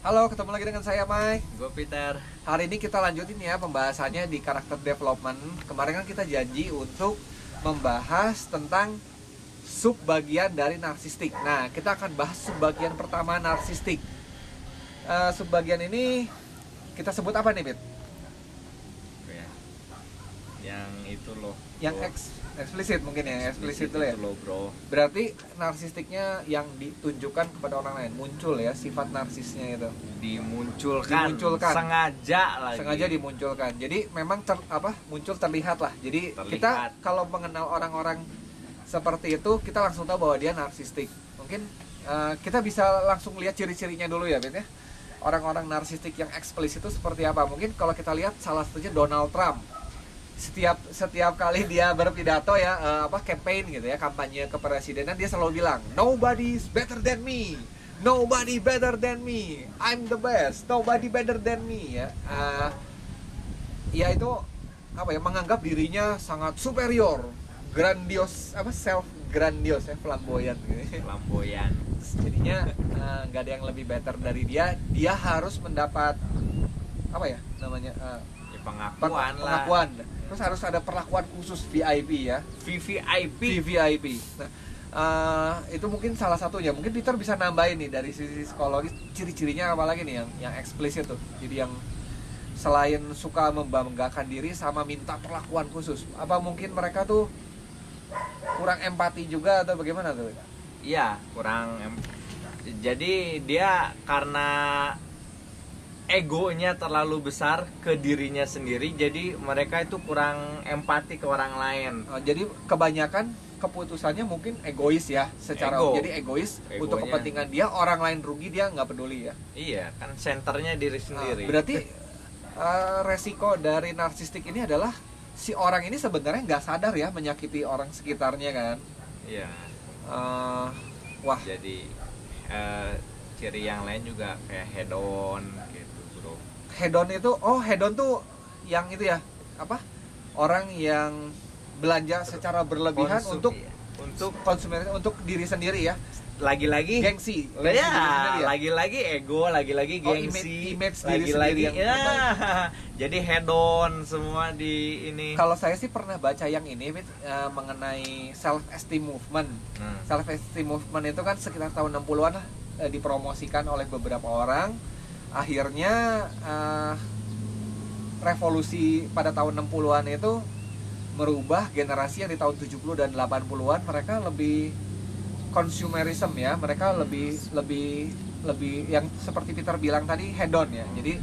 Halo, ketemu lagi dengan saya Mike. Gue Peter. Hari ini kita lanjutin ya pembahasannya di karakter development. Kemarin kan kita janji untuk membahas tentang subbagian dari narsistik. Nah, kita akan bahas subbagian pertama narsistik. Subbagian ini kita sebut apa nih, Pit? Ya. Yang itu loh. Yang bro. eksplisit mungkin ya, eksplisit dulu ya. Itu loh, bro. Berarti narsistiknya yang ditunjukkan kepada orang lain, muncul ya sifat narsisnya itu. Dimunculkan. Dimunculkan. Sengaja lagi. Sengaja dimunculkan. Jadi memang muncul terlihat lah. Jadi Terlihat. kita kalau mengenal orang-orang seperti itu, kita langsung tahu bahwa dia narsistik. Mungkin kita bisa langsung lihat ciri-cirinya dulu ya, Ben ya. Orang-orang narsistik yang eksplisit itu seperti apa? Mungkin kalau kita lihat salah satunya Donald Trump. Setiap kali dia berpidato ya campaign gitu ya, kampanye kepresidenan, dia selalu bilang nobody's better than me. Nobody better than me. I'm the best. Nobody better than me ya. Ya itu menganggap dirinya sangat superior, grandios, self grandios ya, flamboyan gitu. Flamboyan. Jadinya nggak ada yang lebih better dari dia. Dia harus mendapat Ya, pengakuan. Terus harus ada perlakuan khusus VIP ya. VVIP. VVIP. Nah, itu mungkin salah satunya. Mungkin Peter bisa nambahin nih dari sisi psikologis, ciri-cirinya apa lagi nih yang eksplisit tuh. Jadi yang selain suka membanggakan diri sama minta perlakuan khusus, apa mungkin mereka tuh kurang empati juga atau bagaimana tuh? Iya, jadi dia karena egonya terlalu besar ke dirinya sendiri, jadi mereka itu kurang empati ke orang lain. Jadi kebanyakan keputusannya mungkin egois ya, secara jadi egois. Egonya. Untuk kepentingan dia, orang lain rugi dia nggak peduli ya. Iya, kan senternya diri sendiri. Berarti resiko dari narsistik ini adalah si orang ini sebenarnya nggak sadar ya menyakiti orang sekitarnya kan. Iya. Wah. Jadi ciri yang lain juga kayak hedon gitu, bro. Hedon tuh yang itu ya, orang yang belanja secara berlebihan untuk konsumen, untuk diri sendiri ya. Lagi-lagi gengsi ya, diri sendiri ya. lagi-lagi ego, lagi-lagi gengsi, image diri sendiri yang jadi hedon semua di ini. Kalau saya sih pernah baca yang ini mengenai self esteem movement. Self esteem movement itu kan sekitar tahun 60-an lah, dipromosikan oleh beberapa orang. Akhirnya revolusi pada tahun 60-an itu merubah generasi yang di tahun 70 dan 80-an. Mereka lebih consumerism ya, mereka lebih yang seperti Peter bilang tadi, hedon ya. Jadi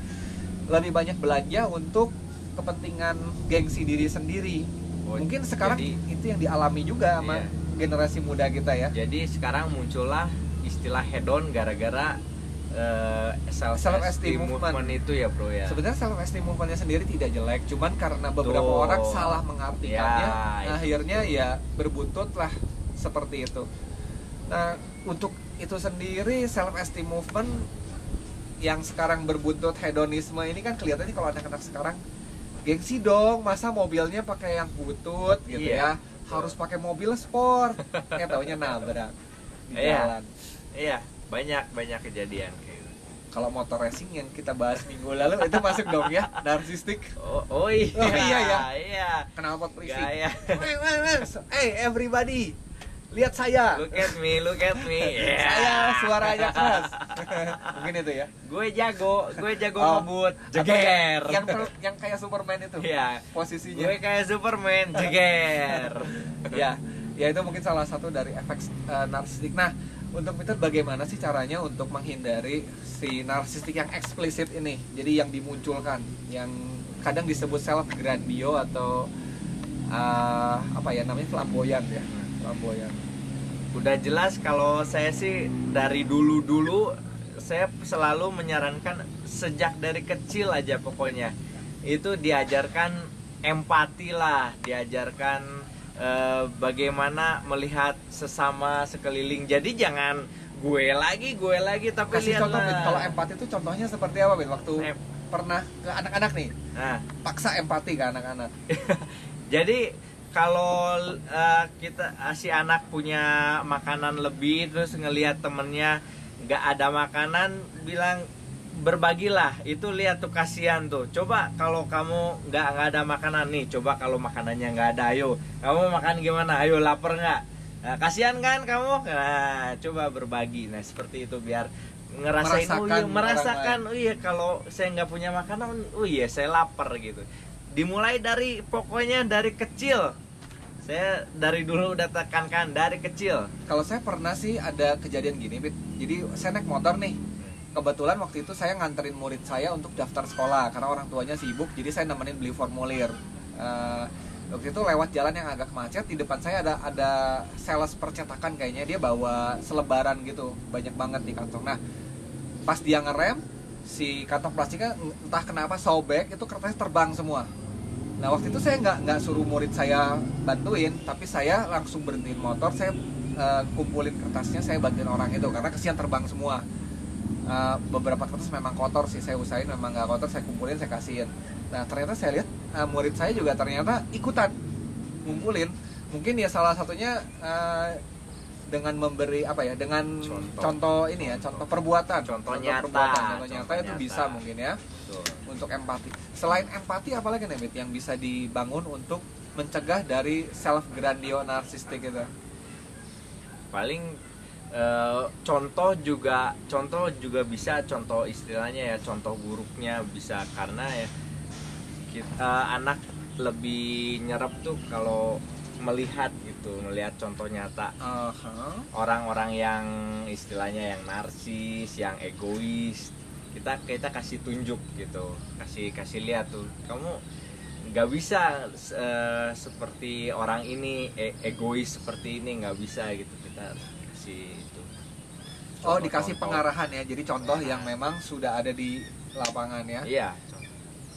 lebih banyak belanja untuk kepentingan gengsi diri sendiri. Mungkin sekarang itu yang dialami juga sama generasi muda kita ya. Jadi sekarang muncullah istilah hedon gara-gara self esteem movement itu ya, bro ya. Sebenarnya self esteem movementnya sendiri tidak jelek, cuman karena beberapa orang salah mengartikannya, akhirnya ya berbuntut lah seperti itu. Nah, untuk itu sendiri self esteem movement yang sekarang berbuntut hedonisme ini kan kelihatannya kalau anak-anak sekarang gengsi dong, masa mobilnya pakai yang butut gitu ya, harus pakai mobil sport, taunya nabrak di jalan. Iya, banyak kejadian kayak gitu. Kalau motor racing yang kita bahas minggu lalu itu masuk dong ya, narsistik. Oh iya. Iya. Knalpot polisi. Gaya. Hey everybody, lihat saya. Look at me. Yeah. Saya suaranya keras. Mungkin itu ya. Gue jago ngebut, jeger. Yang kayak Superman itu. Iya. Posisinya. Gue kayak Superman, jeger. Ya itu mungkin salah satu dari efek narsistik. Nah, untuk Peter bagaimana sih caranya untuk menghindari si narsistik yang eksplisit ini? Jadi yang dimunculkan, yang kadang disebut self grandio atau flamboyan ya. Flamboyan. Udah jelas kalau saya sih dari dulu saya selalu menyarankan sejak dari kecil aja pokoknya itu diajarkan empati lah, diajarkan bagaimana melihat sesama sekeliling. Jadi jangan gue lagi tapi kasih contoh, lihatlah. kalau empati itu contohnya seperti apa, Ben? Waktu pernah ke anak-anak nih, paksa empati ke anak-anak. Jadi kalau kita si anak punya makanan lebih terus ngelihat temennya nggak ada makanan, bilang berbagilah. Itu lihat tuh, kasihan tuh. Coba kalau kamu nggak ada makanan nih, coba kalau makanannya nggak ada, ayo kamu makan gimana, ayo lapar nggak? Nah, kasihan kan kamu. Nah, coba berbagi. Nah, seperti itu biar ngerasain, merasakan, oh iya kalau saya nggak punya makanan, oh iya saya lapar gitu. Dimulai dari, pokoknya dari kecil. Saya dari dulu udah tekankan dari kecil. Kalau saya pernah sih ada kejadian gini, Pit. Jadi saya naik motor nih. Kebetulan waktu itu saya nganterin murid saya untuk daftar sekolah karena orang tuanya sibuk, jadi saya nemenin beli formulir. Waktu itu lewat jalan yang agak macet, di depan saya ada sales percetakan, kayaknya dia bawa selebaran gitu, banyak banget di kantong. Nah, pas dia ngerem, si kantong plastiknya entah kenapa sobek, itu kertasnya terbang semua. Nah, waktu itu saya nggak suruh murid saya bantuin, tapi saya langsung berhentiin motor, saya kumpulin kertasnya, saya bantuin orang itu karena kesian terbang semua. Beberapa kertas memang kotor sih, saya usahain memang nggak kotor, saya kumpulin, saya kasihin. Nah, ternyata saya lihat murid saya juga ternyata ikutan ngumpulin. Mungkin ya salah satunya dengan memberi apa ya, dengan contoh ini ya, contoh perbuatan, contoh nyata itu bisa mungkin ya. Betul. Untuk empati. Selain empati, apalagi nih yang bisa dibangun untuk mencegah dari self grandio narsistik itu? Paling contoh juga bisa, contoh istilahnya ya, contoh buruknya bisa, karena ya anak lebih nyerap tuh kalau melihat contoh nyata. Orang-orang yang istilahnya yang narsis, yang egois, kita kasih tunjuk gitu, kasih lihat tuh, kamu nggak bisa seperti orang ini, egois seperti ini, nggak bisa gitu. Kita itu. Dikasih pengarahan ya. Jadi contoh yang memang sudah ada di lapangan ya. Iya.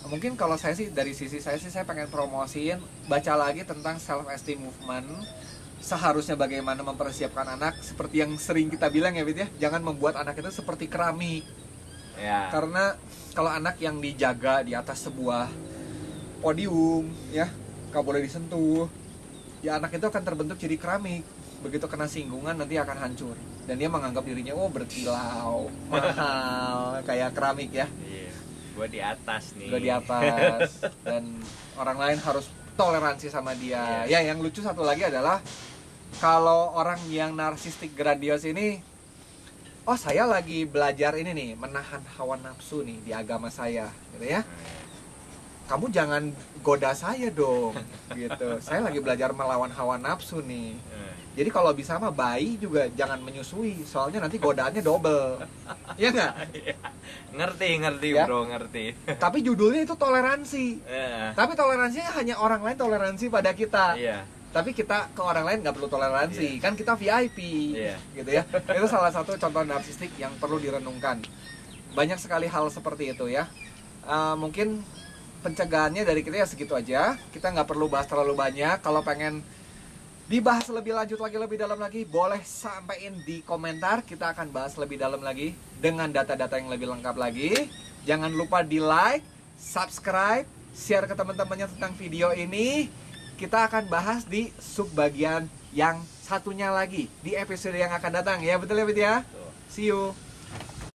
Mungkin kalau saya sih, dari sisi saya sih, saya pengen promosiin, baca lagi tentang self esteem movement. Seharusnya bagaimana mempersiapkan anak, seperti yang sering kita bilang ya, Bit ya. Jangan membuat anak itu seperti keramik. Ya. Karena kalau anak yang dijaga di atas sebuah podium ya, nggak boleh disentuh, ya anak itu akan terbentuk jadi keramik. Begitu kena singgungan nanti akan hancur, dan dia menganggap dirinya berkilau, mahal, kayak keramik ya. Iya, gue di atas nih. Gue di atas, dan orang lain harus toleransi sama dia. Ya, yang lucu satu lagi adalah kalau orang yang narsistik grandios ini, saya lagi belajar ini nih, menahan hawa nafsu nih di agama saya, gitu ya. Kamu jangan goda saya dong, gitu. Saya lagi belajar melawan hawa nafsu nih. Jadi kalau bisa mah bayi juga jangan menyusui, soalnya nanti godaannya double. Iya nggak? Ngerti ya? Bro, ngerti. Tapi judulnya itu toleransi. Tapi toleransinya hanya orang lain toleransi pada kita. Tapi kita ke orang lain nggak perlu toleransi. Kan kita VIP. Gitu ya. Itu salah satu contoh narsistik yang perlu direnungkan. Banyak sekali hal seperti itu ya. Mungkin pencegahannya dari kita ya segitu aja. Kita nggak perlu bahas terlalu banyak. Kalau pengen dibahas lebih lanjut lagi, lebih dalam lagi, boleh sampaikan di komentar. Kita akan bahas lebih dalam lagi dengan data-data yang lebih lengkap lagi. Jangan lupa di like, subscribe, share ke teman-temannya tentang video ini. Kita akan bahas di subbagian yang satunya lagi di episode yang akan datang ya, betul ya, Bit ya? See you.